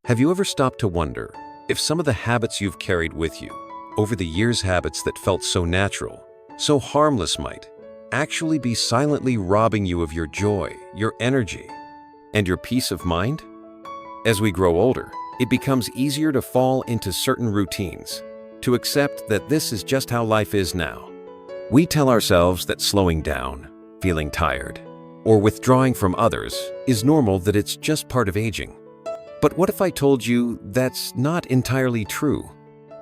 Have you ever stopped to wonder if some of the habits you've carried with you over the years, habits that felt so natural, so harmless, might actually be silently robbing you of your joy, your energy, and your peace of mind? As we grow older, it becomes easier to fall into certain routines, to accept that this is just how life is now. We tell ourselves that slowing down, feeling tired, or withdrawing from others is normal, that it's just part of aging. But what if I told you that's not entirely true?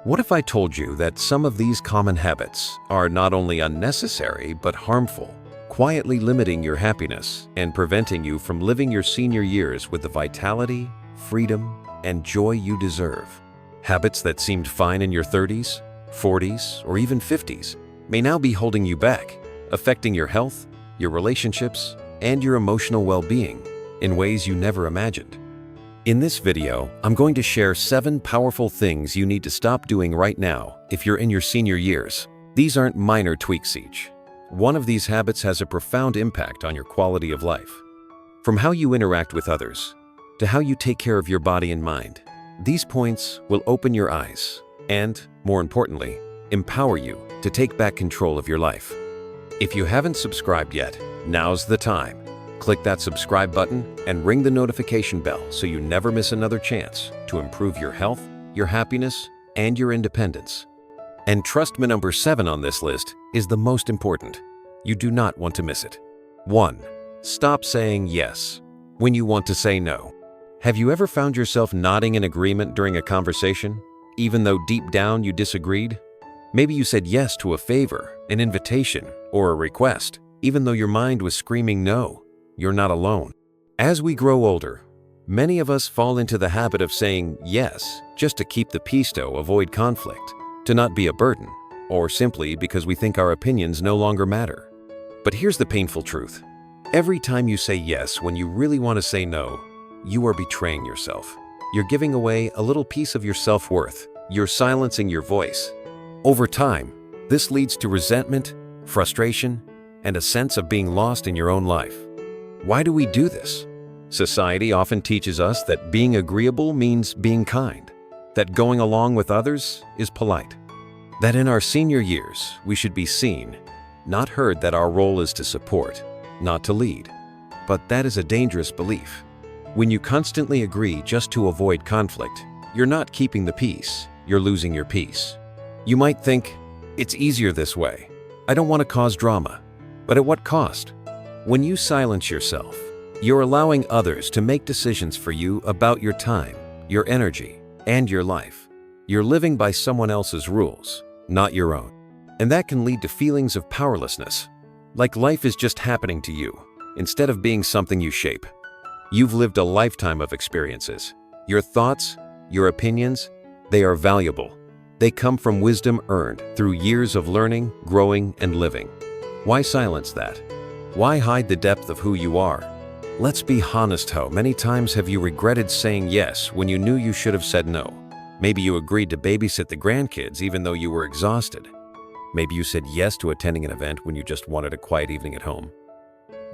What if I told you that some of these common habits are not only unnecessary but harmful, quietly limiting your happiness and preventing you from living your senior years with the vitality, freedom, and joy you deserve? Habits that seemed fine in your 30s, 40s, or even 50s may now be holding you back, affecting your health, your relationships, and your emotional well-being in ways you never imagined. In this video, I'm going to share 7 powerful things you need to stop doing right now if you're in your senior years. These aren't minor tweaks each. One of these habits has a profound impact on your quality of life. From how you interact with others to how you take care of your body and mind, these points will open your eyes and, more importantly, empower you to take back control of your life. If you haven't subscribed yet, now's the time. Click that subscribe button and ring the notification bell so you never miss another chance to improve your health, your happiness, and your independence. And trust me, number 7 on this list is the most important. You do not want to miss it. 1. Stop saying yes when you want to say no. Have you ever found yourself nodding in agreement during a conversation, even though deep down you disagreed? Maybe you said yes to a favor, an invitation, or a request, even though your mind was screaming no. You're not alone. As we grow older, many of us fall into the habit of saying yes just to keep the peace, to avoid conflict, to not be a burden, or simply because we think our opinions no longer matter. But here's the painful truth. Every time you say yes when you really want to say no, you are betraying yourself. You're giving away a little piece of your self-worth. You're silencing your voice. Over time, this leads to resentment, frustration, and a sense of being lost in your own life. Why do we do this? Society often teaches us that being agreeable means being kind, that going along with others is polite, that in our senior years we should be seen, not heard, that our role is to support, not to lead. But that is a dangerous belief. When you constantly agree just to avoid conflict, you're not keeping the peace, you're losing your peace. You might think, it's easier this way. I don't want to cause drama. But at what cost? When you silence yourself, you're allowing others to make decisions for you about your time, your energy, and your life. You're living by someone else's rules, not your own. And that can lead to feelings of powerlessness, like life is just happening to you, instead of being something you shape. You've lived a lifetime of experiences. Your thoughts, your opinions, they are valuable. They come from wisdom earned through years of learning, growing, and living. Why silence that? Why hide the depth of who you are? Let's be honest, how many times have you regretted saying yes when you knew you should have said no? Maybe you agreed to babysit the grandkids even though you were exhausted. Maybe you said yes to attending an event when you just wanted a quiet evening at home.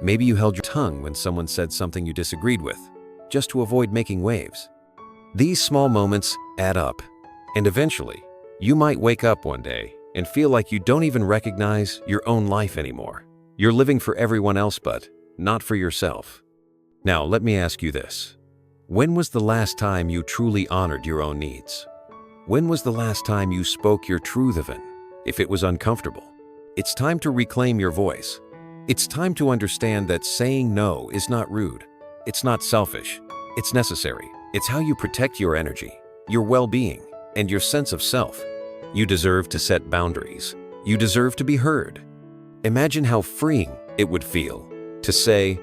Maybe you held your tongue when someone said something you disagreed with, just to avoid making waves. These small moments add up, and eventually, you might wake up one day and feel like you don't even recognize your own life anymore. You're living for everyone else but not for yourself. Now, let me ask you this. When was the last time you truly honored your own needs? When was the last time you spoke your truth even if it was uncomfortable? It's time to reclaim your voice. It's time to understand that saying no is not rude. It's not selfish. It's necessary. It's how you protect your energy, your well-being, and your sense of self. You deserve to set boundaries. You deserve to be heard. Imagine how freeing it would feel to say,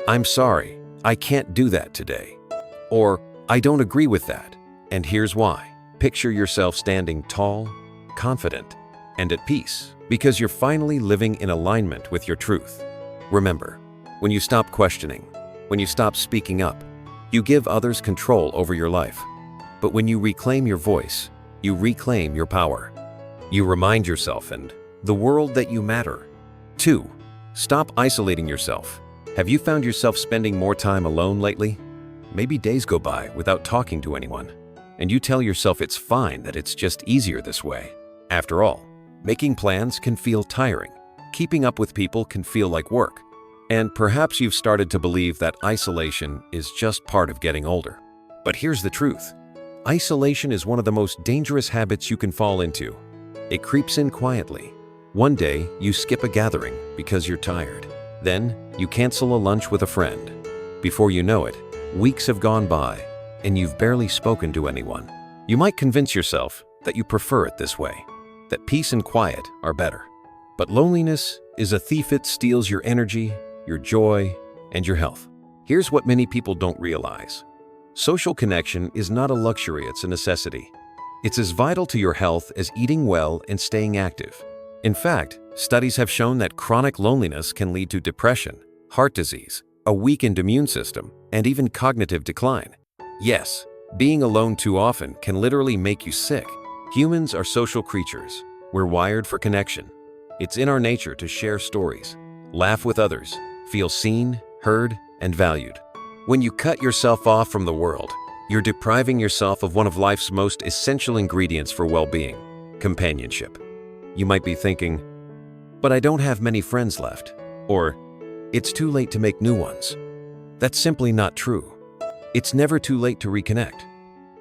I'm sorry, I can't do that today. Or, I don't agree with that, and here's why. Picture yourself standing tall, confident, and at peace because you're finally living in alignment with your truth. Remember, when you stop questioning, when you stop speaking up, you give others control over your life. But when you reclaim your voice, you reclaim your power. You remind yourself and the world that you matter. 2. Stop isolating yourself. Have you found yourself spending more time alone lately? Maybe days go by without talking to anyone, and you tell yourself it's fine, that it's just easier this way. After all, making plans can feel tiring. Keeping up with people can feel like work. And perhaps you've started to believe that isolation is just part of getting older. But here's the truth. Isolation is one of the most dangerous habits you can fall into. It creeps in quietly. One day, you skip a gathering because you're tired. Then, you cancel a lunch with a friend. Before you know it, weeks have gone by, and you've barely spoken to anyone. You might convince yourself that you prefer it this way, that peace and quiet are better. But loneliness is a thief. It steals your energy, your joy, and your health. Here's what many people don't realize. Social connection is not a luxury, it's a necessity. It's as vital to your health as eating well and staying active. In fact, studies have shown that chronic loneliness can lead to depression, heart disease, a weakened immune system, and even cognitive decline. Yes, being alone too often can literally make you sick. Humans are social creatures. We're wired for connection. It's in our nature to share stories, laugh with others, feel seen, heard, and valued. When you cut yourself off from the world, you're depriving yourself of one of life's most essential ingredients for well-being: companionship. You might be thinking, but I don't have many friends left, or it's too late to make new ones. That's simply not true. It's never too late to reconnect.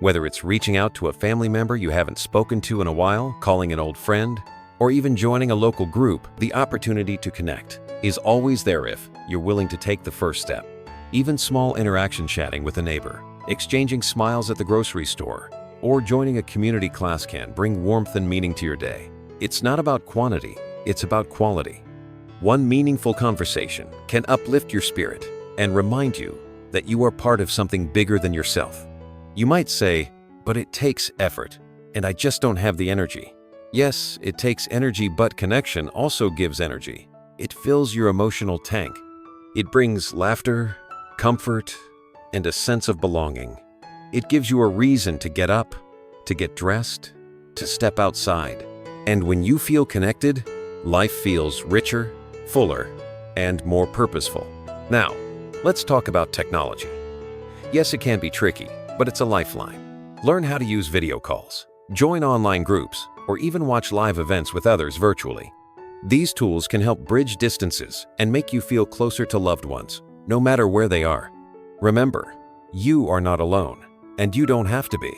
Whether it's reaching out to a family member you haven't spoken to in a while, calling an old friend, or even joining a local group, the opportunity to connect is always there if you're willing to take the first step. Even small interaction, chatting with a neighbor, exchanging smiles at the grocery store, or joining a community class can bring warmth and meaning to your day. It's not about quantity, it's about quality. One meaningful conversation can uplift your spirit and remind you that you are part of something bigger than yourself. You might say, but it takes effort, and I just don't have the energy. Yes, it takes energy, but connection also gives energy. It fills your emotional tank. It brings laughter, comfort, and a sense of belonging. It gives you a reason to get up, to get dressed, to step outside. And when you feel connected, life feels richer, fuller, and more purposeful. Now, let's talk about technology. Yes, it can be tricky, but it's a lifeline. Learn how to use video calls, join online groups, or even watch live events with others virtually. These tools can help bridge distances and make you feel closer to loved ones, no matter where they are. Remember, you are not alone, and you don't have to be.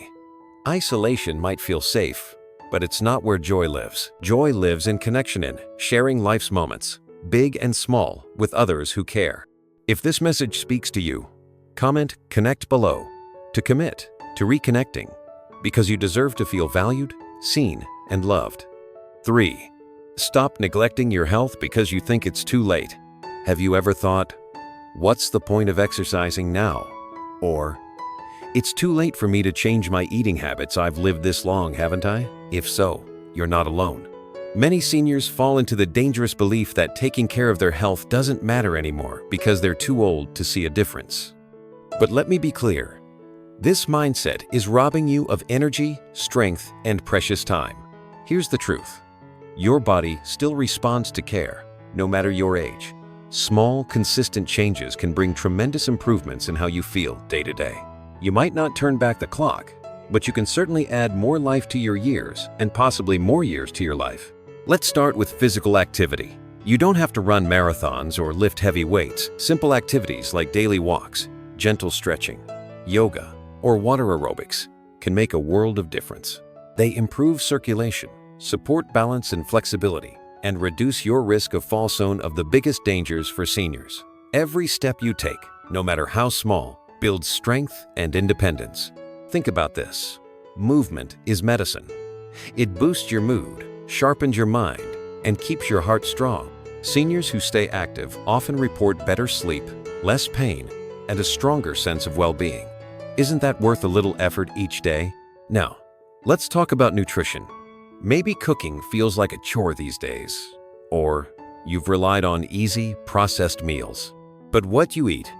Isolation might feel safe, but it's not where joy lives. Joy lives in connection, in sharing life's moments, big and small, with others who care. If this message speaks to you, comment "Connect" below to commit to reconnecting, because you deserve to feel valued, seen, and loved. 3. Stop neglecting your health because you think it's too late. Have you ever thought, what's the point of exercising now? Or, it's too late for me to change my eating habits. I've lived this long, haven't I? If so, you're not alone. Many seniors fall into the dangerous belief that taking care of their health doesn't matter anymore because they're too old to see a difference. But let me be clear. This mindset is robbing you of energy, strength, and precious time. Here's the truth. Your body still responds to care, no matter your age. Small, consistent changes can bring tremendous improvements in how you feel day to day. You might not turn back the clock, but you can certainly add more life to your years and possibly more years to your life. Let's start with physical activity. You don't have to run marathons or lift heavy weights. Simple activities like daily walks, gentle stretching, yoga, or water aerobics can make a world of difference. They improve circulation, support balance and flexibility, and reduce your risk of fall zone of the biggest dangers for seniors. Every step you take, no matter how small, builds strength and independence. Think about this. Movement is medicine. It boosts your mood, sharpens your mind, and keeps your heart strong. Seniors who stay active often report better sleep, less pain, and a stronger sense of well-being. Isn't that worth a little effort each day? Now, let's talk about nutrition. Maybe cooking feels like a chore these days, or you've relied on easy, processed meals. But what you eat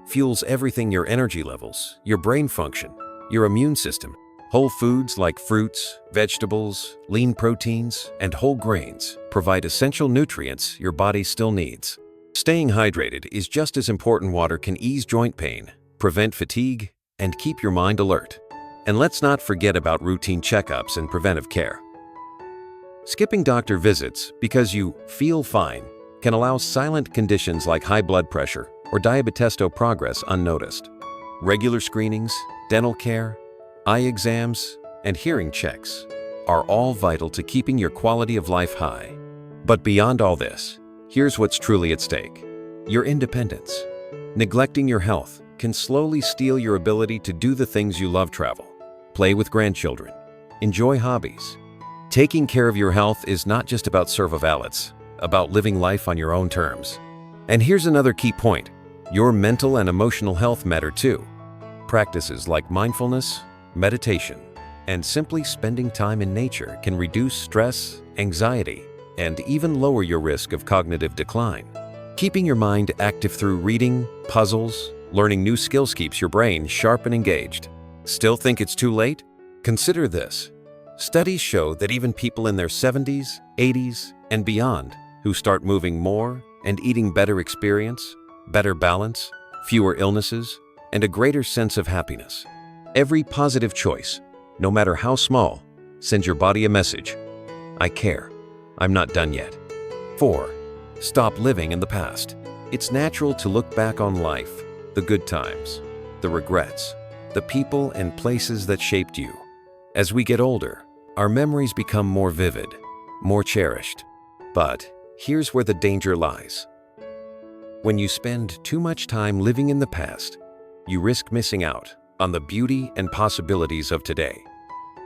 fuels everything: your energy levels, your brain function, your immune system. Whole foods like fruits, vegetables, lean proteins, and whole grains provide essential nutrients your body still needs. Staying hydrated is just as important. Water can ease joint pain, prevent fatigue, and keep your mind alert. And let's not forget about routine checkups and preventive care. Skipping doctor visits because you feel fine can allow silent conditions like high blood pressure or diabetes to progress unnoticed. Regular screenings, dental care, eye exams, and hearing checks are all vital to keeping your quality of life high. But beyond all this, here's what's truly at stake: your independence. Neglecting your health can slowly steal your ability to do the things you love: travel, play with grandchildren, enjoy hobbies. Taking care of your health is not just about survivalids, about living life on your own terms. And here's another key point: your mental and emotional health matter too. Practices like mindfulness, meditation, and simply spending time in nature can reduce stress, anxiety, and even lower your risk of cognitive decline. Keeping your mind active through reading, puzzles, learning new skills keeps your brain sharp and engaged. Still think it's too late? Consider this. Studies show that even people in their 70s, 80s, and beyond who start moving more and eating better experience better balance, fewer illnesses, and a greater sense of happiness. Every positive choice, no matter how small, sends your body a message: I care. I'm not done yet. 4. Stop living in the past. It's natural to look back on life, the good times, the regrets, the people and places that shaped you. As we get older, our memories become more vivid, more cherished. But here's where the danger lies. When you spend too much time living in the past, you risk missing out on the beauty and possibilities of today.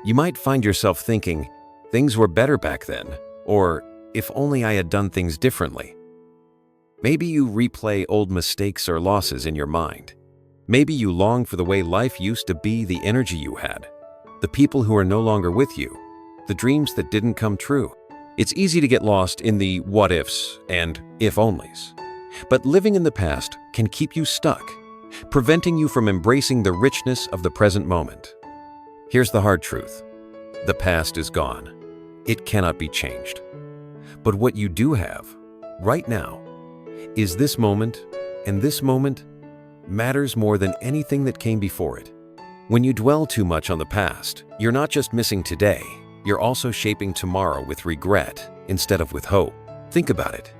You might find yourself thinking, things were better back then, or if only I had done things differently. Maybe you replay old mistakes or losses in your mind. Maybe you long for the way life used to be, the energy you had, the people who are no longer with you, the dreams that didn't come true. It's easy to get lost in the what ifs and if onlys. But living in the past can keep you stuck, preventing you from embracing the richness of the present moment. Here's the hard truth: the past is gone. It cannot be changed. But what you do have, right now, is this moment, and this moment matters more than anything that came before it. When you dwell too much on the past, you're not just missing today, you're also shaping tomorrow with regret instead of with hope. Think about it.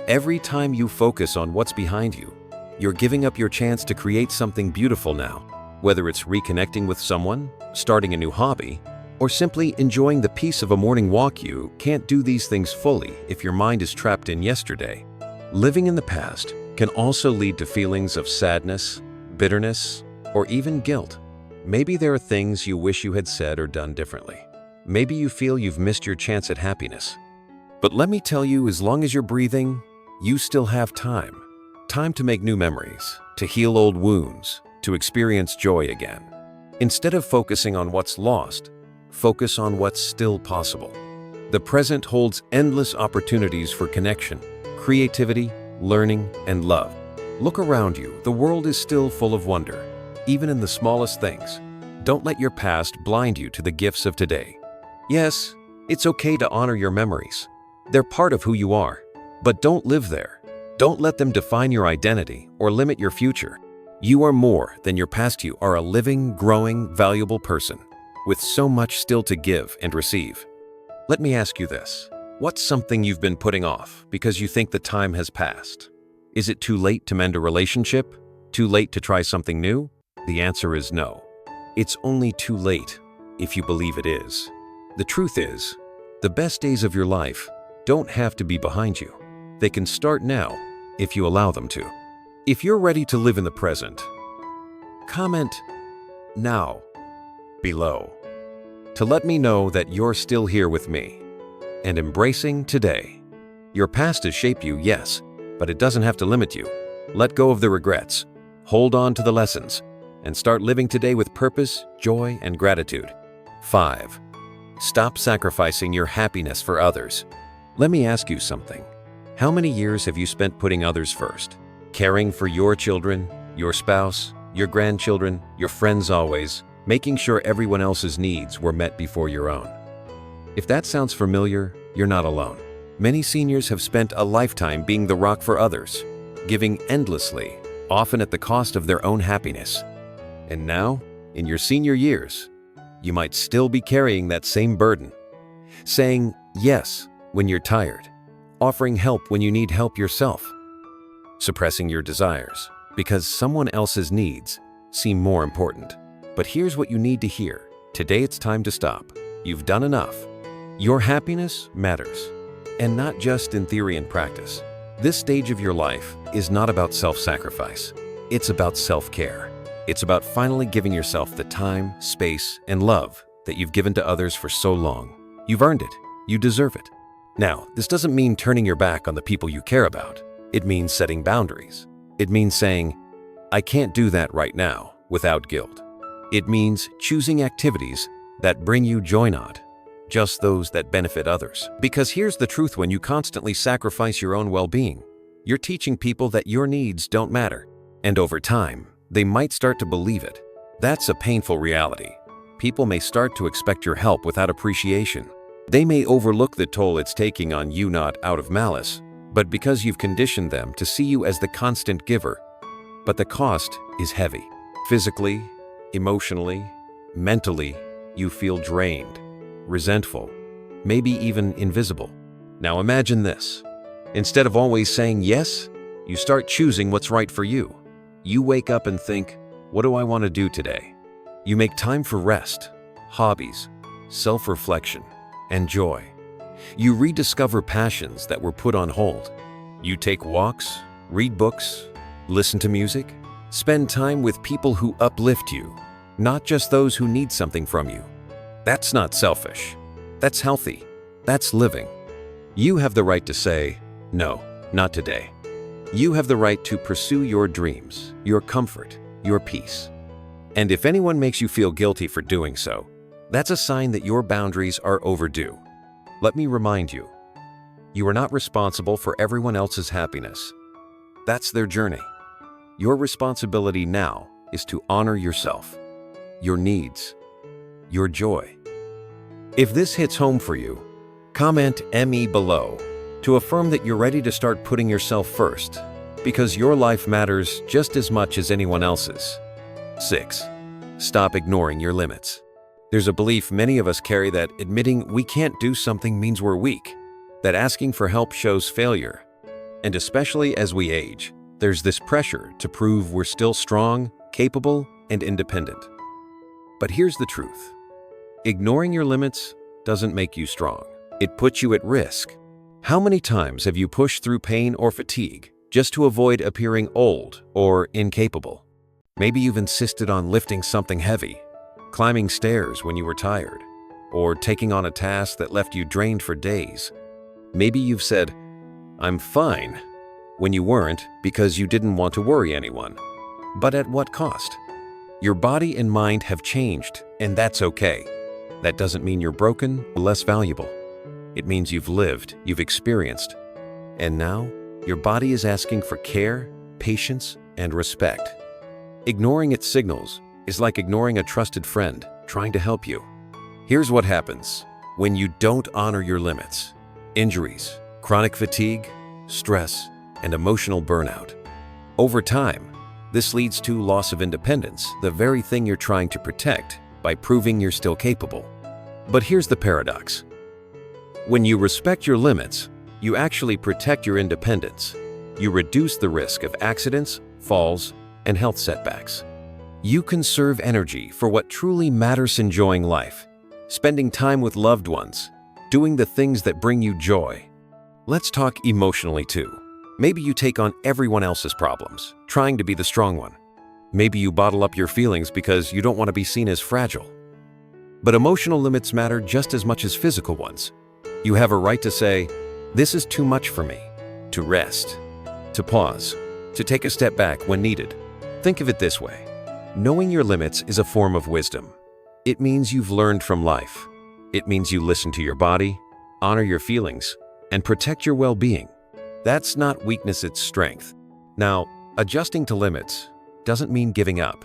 Every time you focus on what's behind you, you're giving up your chance to create something beautiful now. Whether it's reconnecting with someone, starting a new hobby, or simply enjoying the peace of a morning walk, you can't do these things fully if your mind is trapped in yesterday. Living in the past can also lead to feelings of sadness, bitterness, or even guilt. Maybe there are things you wish you had said or done differently. Maybe you feel you've missed your chance at happiness. But let me tell you, as long as you're breathing, you still have time. Time to make new memories, to heal old wounds, to experience joy again. Instead of focusing on what's lost, focus on what's still possible. The present holds endless opportunities for connection, creativity, learning, and love. Look around you. The world is still full of wonder, even in the smallest things. Don't let your past blind you to the gifts of today. Yes, it's okay to honor your memories. They're part of who you are. But don't live there. Don't let them define your identity or limit your future. You are more than your past. You are a living, growing, valuable person with so much still to give and receive. Let me ask you this. What's something you've been putting off because you think the time has passed? Is it too late to mend a relationship? Too late to try something new? The answer is no. It's only too late if you believe it is. The truth is, the best days of your life don't have to be behind you. They can start now if you allow them to. If you're ready to live in the present, comment "now" below to let me know that you're still here with me and embracing today. Your past has shaped you, yes, but it doesn't have to limit you. Let go of the regrets, hold on to the lessons, and start living today with purpose, joy, and gratitude. 5. Stop sacrificing your happiness for others. Let me ask you something. How many years have you spent putting others first? Caring for your children, your spouse, your grandchildren, your friends always, making sure everyone else's needs were met before your own. If that sounds familiar, you're not alone. Many seniors have spent a lifetime being the rock for others, giving endlessly, often at the cost of their own happiness. And now, in your senior years, you might still be carrying that same burden. Saying yes when you're tired, offering help when you need help yourself, suppressing your desires because someone else's needs seem more important. But here's what you need to hear. Today it's time to stop. You've done enough. Your happiness matters, and not just in theory and practice. This stage of your life is not about self-sacrifice. It's about self-care. It's about finally giving yourself the time, space, and love that you've given to others for so long. You've earned it. You deserve it. Now, this doesn't mean turning your back on the people you care about. It means setting boundaries. It means saying, I can't do that right now, without guilt. It means choosing activities that bring you joy, not just those that benefit others. Because here's the truth: when you constantly sacrifice your own well-being, you're teaching people that your needs don't matter. And over time, they might start to believe it. That's a painful reality. People may start to expect your help without appreciation. They may overlook the toll it's taking on you, not out of malice, but because you've conditioned them to see you as the constant giver. But the cost is heavy. Physically, emotionally, mentally, you feel drained, resentful, maybe even invisible. Now imagine this. Instead of always saying yes, you start choosing what's right for you. You wake up and think, what do I want to do today? You make time for rest, hobbies, self-reflection, and joy. You rediscover passions that were put on hold. You take walks, read books, listen to music, spend time with people who uplift you, not just those who need something from you. That's not selfish. That's healthy. That's living. You have the right to say, no, not today. You have the right to pursue your dreams, your comfort, your peace. And if anyone makes you feel guilty for doing so, that's a sign that your boundaries are overdue. Let me remind you, you are not responsible for everyone else's happiness. That's their journey. Your responsibility now is to honor yourself, your needs, your joy. If this hits home for you, comment ME below to affirm that you're ready to start putting yourself first, because your life matters just as much as anyone else's. 6. Stop ignoring your limits. There's a belief many of us carry that admitting we can't do something means we're weak, that asking for help shows failure. And especially as we age, there's this pressure to prove we're still strong, capable, and independent. But here's the truth. Ignoring your limits doesn't make you strong. It puts you at risk. How many times have you pushed through pain or fatigue just to avoid appearing old or incapable? Maybe you've insisted on lifting something heavy, climbing stairs when you were tired, or taking on a task that left you drained for days. Maybe you've said, I'm fine, when you weren't, because you didn't want to worry anyone. But at what cost? Your body and mind have changed, and that's okay. That doesn't mean you're broken or less valuable. It means you've lived, you've experienced, and now your body is asking for care, patience, and respect. Ignoring its signals is like ignoring a trusted friend trying to help you. Here's what happens when you don't honor your limits: injuries, chronic fatigue, stress, and emotional burnout. Over time, this leads to loss of independence, the very thing you're trying to protect by proving you're still capable. But here's the paradox. When you respect your limits, you actually protect your independence. You reduce the risk of accidents, falls, and health setbacks. You conserve energy for what truly matters: enjoying life, spending time with loved ones, doing the things that bring you joy. Let's talk emotionally too. Maybe you take on everyone else's problems, trying to be the strong one. Maybe you bottle up your feelings because you don't want to be seen as fragile. But emotional limits matter just as much as physical ones. You have a right to say, this is too much for me, to rest, to pause, to take a step back when needed. Think of it this way. Knowing your limits is a form of wisdom. It means you've learned from life. It means you listen to your body, honor your feelings, and protect your well-being. That's not weakness, it's strength. Now, adjusting to limits doesn't mean giving up.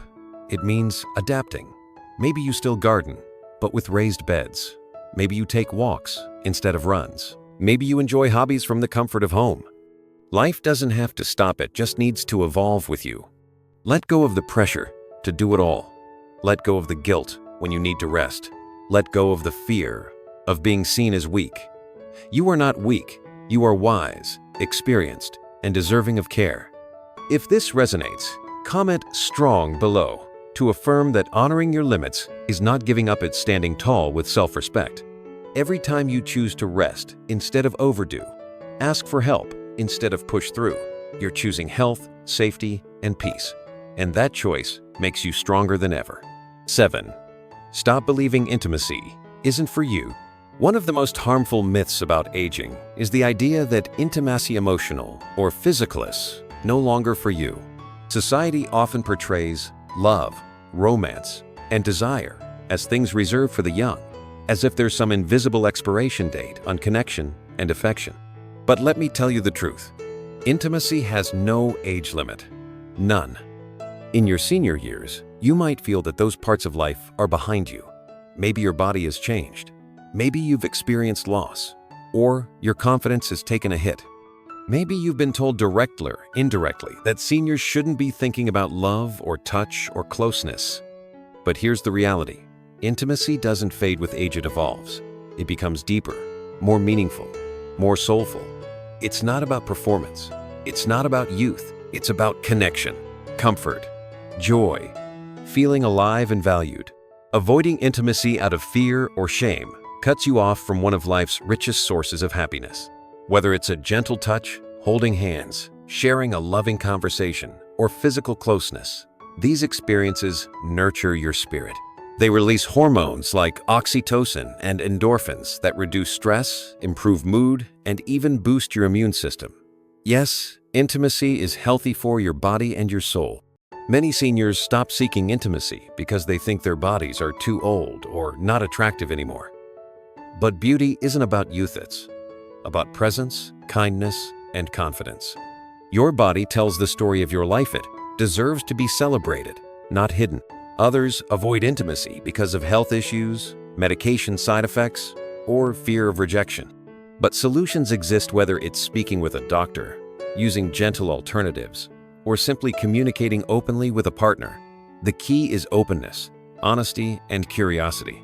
It means adapting. Maybe you still garden, but with raised beds. Maybe you take walks instead of runs. Maybe you enjoy hobbies from the comfort of home. Life doesn't have to stop, it just needs to evolve with you. Let go of the pressure to do it all. Let go of the guilt when you need to rest. Let go of the fear of being seen as weak. You are not weak. You are wise, experienced, and deserving of care. If this resonates, comment strong below to affirm that honoring your limits is not giving up, it's standing tall with self-respect. Every time you choose to rest instead of overdo, ask for help instead of push through, you're choosing health, safety, and peace. And that choice makes you stronger than ever. 7. Stop believing intimacy isn't for you. One of the most harmful myths about aging is the idea that intimacy, emotional or physical, is no longer for you. Society often portrays love, romance, and desire as things reserved for the young, as if there's some invisible expiration date on connection and affection. But let me tell you the truth. Intimacy has no age limit. None. In your senior years, you might feel that those parts of life are behind you. Maybe your body has changed. Maybe you've experienced loss, or your confidence has taken a hit. Maybe you've been told directly or indirectly that seniors shouldn't be thinking about love or touch or closeness. But here's the reality. Intimacy doesn't fade with age, it evolves. It becomes deeper, more meaningful, more soulful. It's not about performance. It's not about youth. It's about connection, comfort, joy, feeling alive and valued. Avoiding intimacy out of fear or shame cuts you off from one of life's richest sources of happiness. Whether it's a gentle touch, holding hands, sharing a loving conversation, or physical closeness, these experiences nurture your spirit. They release hormones like oxytocin and endorphins that reduce stress, improve mood, and even boost your immune system. Yes, intimacy is healthy for your body and your soul. Many seniors stop seeking intimacy because they think their bodies are too old or not attractive anymore. But beauty isn't about youth, it's about presence, kindness, and confidence. Your body tells the story of your life. It deserves to be celebrated, not hidden. Others avoid intimacy because of health issues, medication side effects, or fear of rejection. But solutions exist, whether it's speaking with a doctor, using gentle alternatives, or simply communicating openly with a partner. The key is openness, honesty, and curiosity.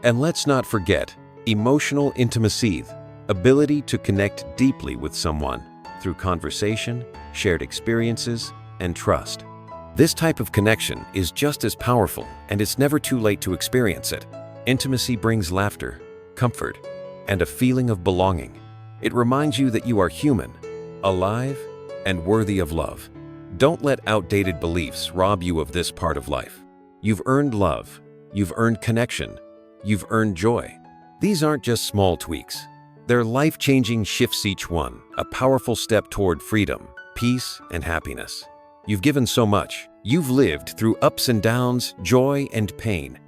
And let's not forget emotional intimacy, ability to connect deeply with someone through conversation, shared experiences, and trust. This type of connection is just as powerful, and it's never too late to experience it. Intimacy brings laughter, comfort, and a feeling of belonging. It reminds you that you are human, alive, and worthy of love. Don't let outdated beliefs rob you of this part of life. You've earned love, you've earned connection, you've earned joy. These aren't just small tweaks. They're life-changing shifts, each one a powerful step toward freedom, peace, and happiness. You've given so much. You've lived through ups and downs, joy and pain.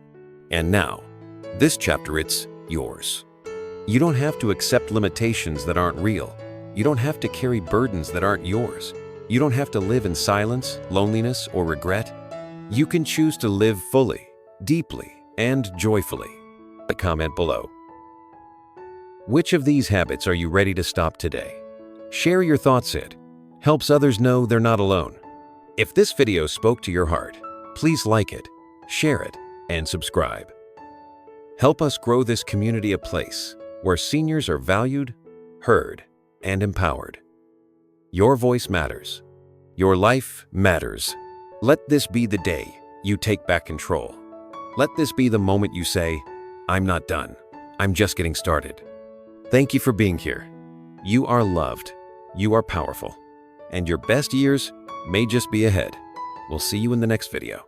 And now, this chapter, it's yours. You don't have to accept limitations that aren't real. You don't have to carry burdens that aren't yours. You don't have to live in silence, loneliness, or regret. You can choose to live fully, deeply, and joyfully. Comment below. Which of these habits are you ready to stop today? Share your thoughts. It helps others know they're not alone. If this video spoke to your heart, please like it, share it, and subscribe. Help us grow this community, a place where seniors are valued, heard, and empowered. Your voice matters. Your life matters. Let this be the day you take back control. Let this be the moment you say, I'm not done. I'm just getting started. Thank you for being here. You are loved. You are powerful. And your best years may just be ahead. We'll see you in the next video.